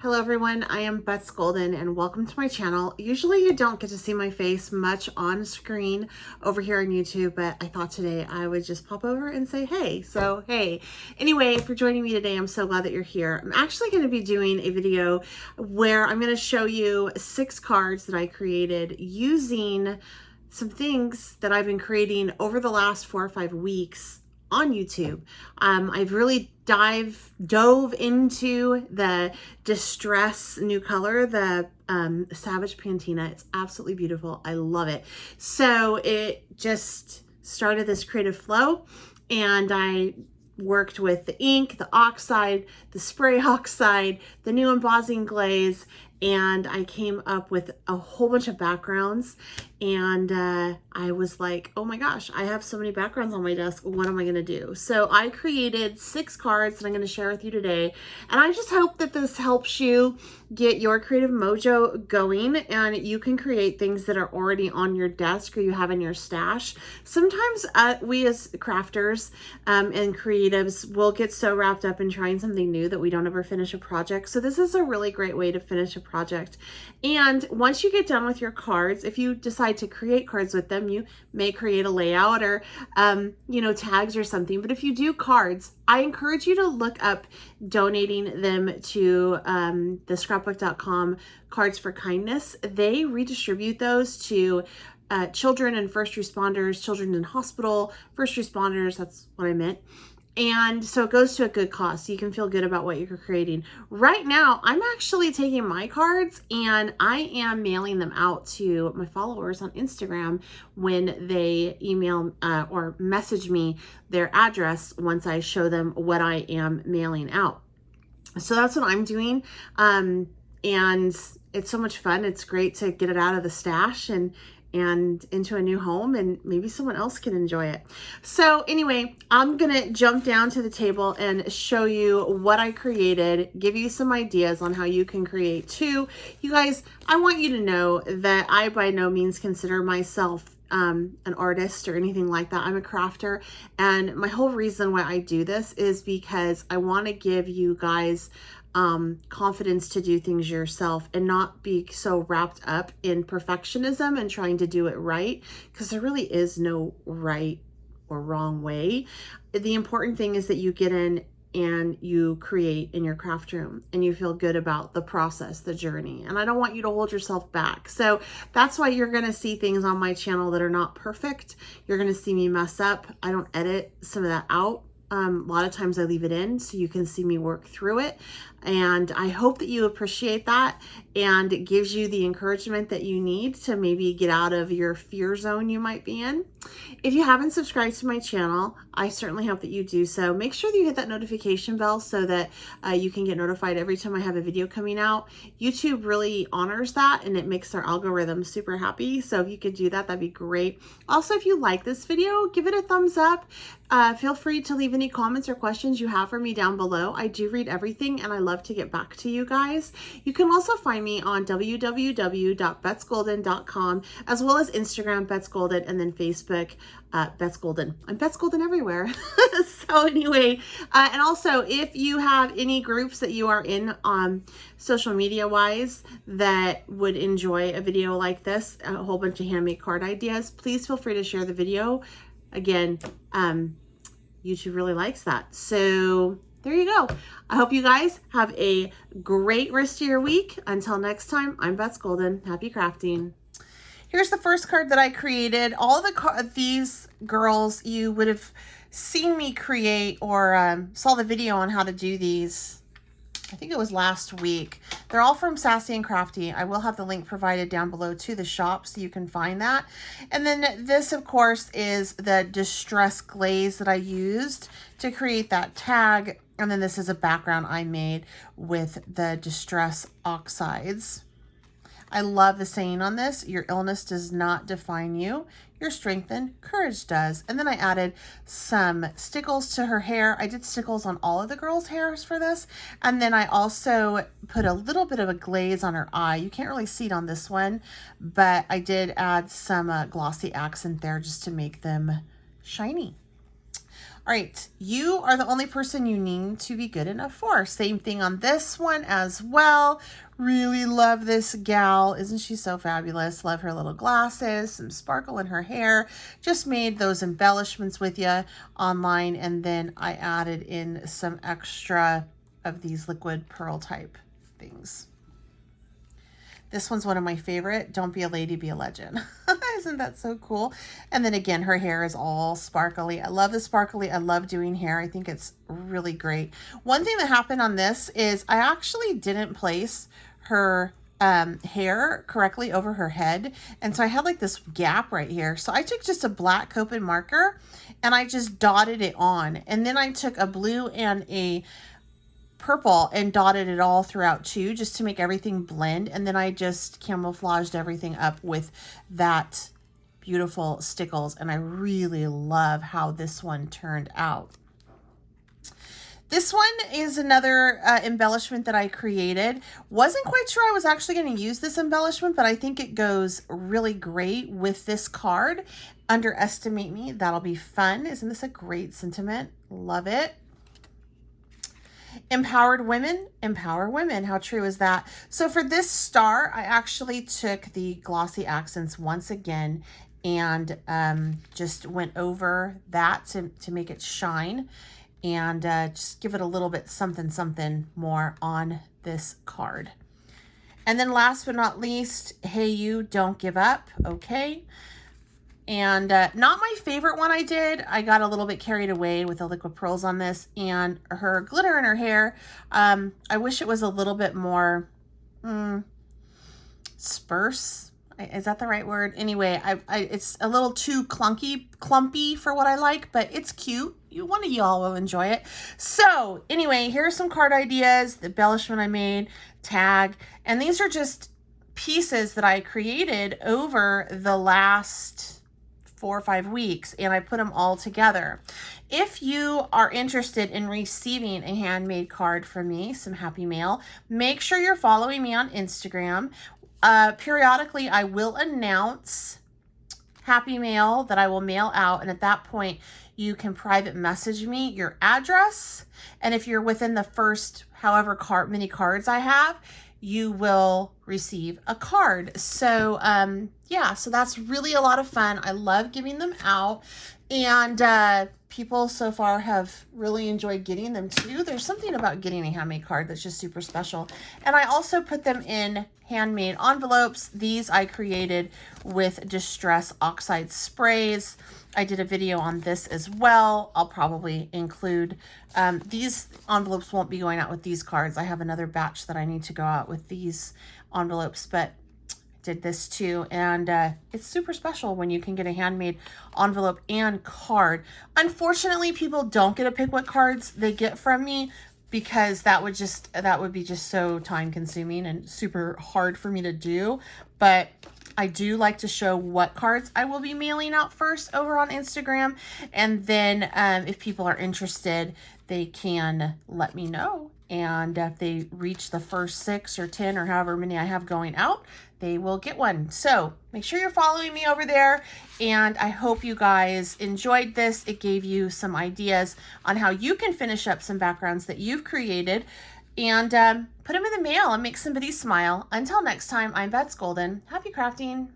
Hello everyone, I am Bets Golden and welcome to my channel. Usually you don't get to see my face much on screen over here on YouTube, but I thought today I would just pop over and say hey. So hey, anyway, if you're joining me today, I'm so glad that you're here. I'm actually going to be doing a video where I'm going to show you 6 cards that I created using some things that I've been creating over the last 4 or 5 weeks on YouTube. I've really dove into the Distress new color, the Salvage Patina. It's absolutely beautiful. I love it. So it just started this creative flow, and I worked with the ink, the oxide, the spray oxide, the new embossing glaze, and I came up with a whole bunch of backgrounds. And I was like, oh my gosh, I have so many backgrounds on my desk. What am I going to do? So I created 6 cards that I'm going to share with you today. And I just hope that this helps you get your creative mojo going and you can create things that are already on your desk or you have in your stash. Sometimes we as crafters and creatives will get so wrapped up in trying something new that we don't ever finish a project. So this is a really great way to finish a project. And once you get done with your cards, if you decide to create cards with them, you may create a layout or tags or something. But if you do cards, I encourage you to look up donating them to the scrapbook.com Cards for Kindness. They redistribute those to children and first responders, children in hospital, first responders, that's what I meant. And so it goes to a good cause, so you can feel good about what you're creating. Right now, I'm actually taking my cards and I am mailing them out to my followers on Instagram when they email or message me their address once I show them what I am mailing out. So that's what I'm doing. And it's so much fun. It's great to get it out of the stash and into a new home, and maybe someone else can enjoy it. So anyway, I'm gonna jump down to the table and show you what I created, give you some ideas on how you can create too. You guys, I want you to know that I by no means consider myself an artist or anything like that. I'm a crafter, and my whole reason why I do this is because I want to give you guys confidence to do things yourself and not be so wrapped up in perfectionism and trying to do it right, because there really is no right or wrong way. The important thing is that you get in and you create in your craft room and you feel good about the process, the journey. And I don't want you to hold yourself back. So that's why you're going to see things on my channel that are not perfect. You're going to see me mess up. I don't edit some of that out. A lot of times I leave it in so you can see me work through it. And I hope that you appreciate that, and it gives you the encouragement that you need to maybe get out of your fear zone you might be in. If you haven't subscribed to my channel, I certainly hope that you do so. Make sure that you hit that notification bell so that you can get notified every time I have a video coming out. YouTube really honors that, and it makes their algorithm super happy. So if you could do that, that'd be great. Also, if you like this video, give it a thumbs up. Feel free to leave any comments or questions you have for me down below. I do read everything, and I love to get back to you guys. You can also find me on www.betsgolden.com, as well as Instagram, Bets Golden, and then Facebook, Bets Golden. I'm Bets Golden everywhere. So anyway, and also if you have any groups that you are in social media wise that would enjoy a video like this, a whole bunch of handmade card ideas, please feel free to share the video. Again, YouTube really likes that. So there you go. I hope you guys have a great rest of your week. Until next time, I'm Bets Golden. Happy crafting. Here's the first card that I created. All these girls, you would have seen me create or saw the video on how to do these. I think it was last week. They're all from Sassy and Crafty. I will have the link provided down below to the shop so you can find that. And then this, of course, is the Distress glaze that I used to create that tag. And then this is a background I made with the Distress oxides. I love the saying on this: your illness does not define you, your strength and courage does. And then I added some stickles to her hair. I did stickles on all of the girls' hairs for this. And then I also put a little bit of a glaze on her eye. You can't really see it on this one, but I did add some glossy accent there just to make them shiny. All right, you are the only person you need to be good enough for. Same thing on this one as well. Really love this gal. Isn't she so fabulous? Love her little glasses, some sparkle in her hair. Just made those embellishments with you online, and then I added in some extra of these liquid pearl type things. This one's one of my favorite. Don't be a lady, be a legend. Isn't that so cool? And then again, her hair is all sparkly. I love the sparkly. I love doing hair. I think it's really great. One thing that happened on this is I actually didn't place her hair correctly over her head. And so I had like this gap right here. So I took just a black Copic marker and I just dotted it on. And then I took a blue and a purple and dotted it all throughout too, just to make everything blend. And then I just camouflaged everything up with that beautiful stickles. And I really love how this one turned out. This one is another embellishment that I created. Wasn't quite sure I was actually going to use this embellishment, but I think it goes really great with this card. Underestimate me. That'll be fun. Isn't this a great sentiment? Love it. Empowered women, empower women. How true is that? So for this star, I actually took the glossy accents once again and just went over that to make it shine and just give it a little bit something more on this card. And then last but not least, hey you, don't give up. Okay. And not my favorite one I did. I got a little bit carried away with the liquid pearls on this and her glitter in her hair. I wish it was a little bit more sparse. Is that the right word? Anyway, it's a little too clumpy for what I like, but it's cute. One of y'all will enjoy it. So anyway, here are some card ideas, the embellishment I made, tag, and these are just pieces that I created over the last 4 or 5 weeks, and I put them all together. If you are interested in receiving a handmade card from me, some happy mail, make sure you're following me on Instagram. Periodically, I will announce happy mail that I will mail out, and at that point, you can private message me your address, and if you're within the first however many cards I have, you will receive a card. So yeah, so that's really a lot of fun. I love giving them out, and people so far have really enjoyed getting them too. There's something about getting a handmade card that's just super special. And I also put them in handmade envelopes. These I created with Distress Oxide sprays. I did a video on this as well. I'll probably include, these envelopes won't be going out with these cards. I have another batch that I need to go out with these envelopes, but I did this too. And it's super special when you can get a handmade envelope and card. Unfortunately, people don't get to pick what cards they get from me, because that would be just so time consuming and super hard for me to do. But I do like to show what cards I will be mailing out first over on Instagram. And then if people are interested, they can let me know. And if they reach the first 6 or 10 or however many I have going out, they will get one. So make sure you're following me over there. And I hope you guys enjoyed this. It gave you some ideas on how you can finish up some backgrounds that you've created and put them in the mail and make somebody smile. Until next time, I'm Bets Golden. Happy crafting.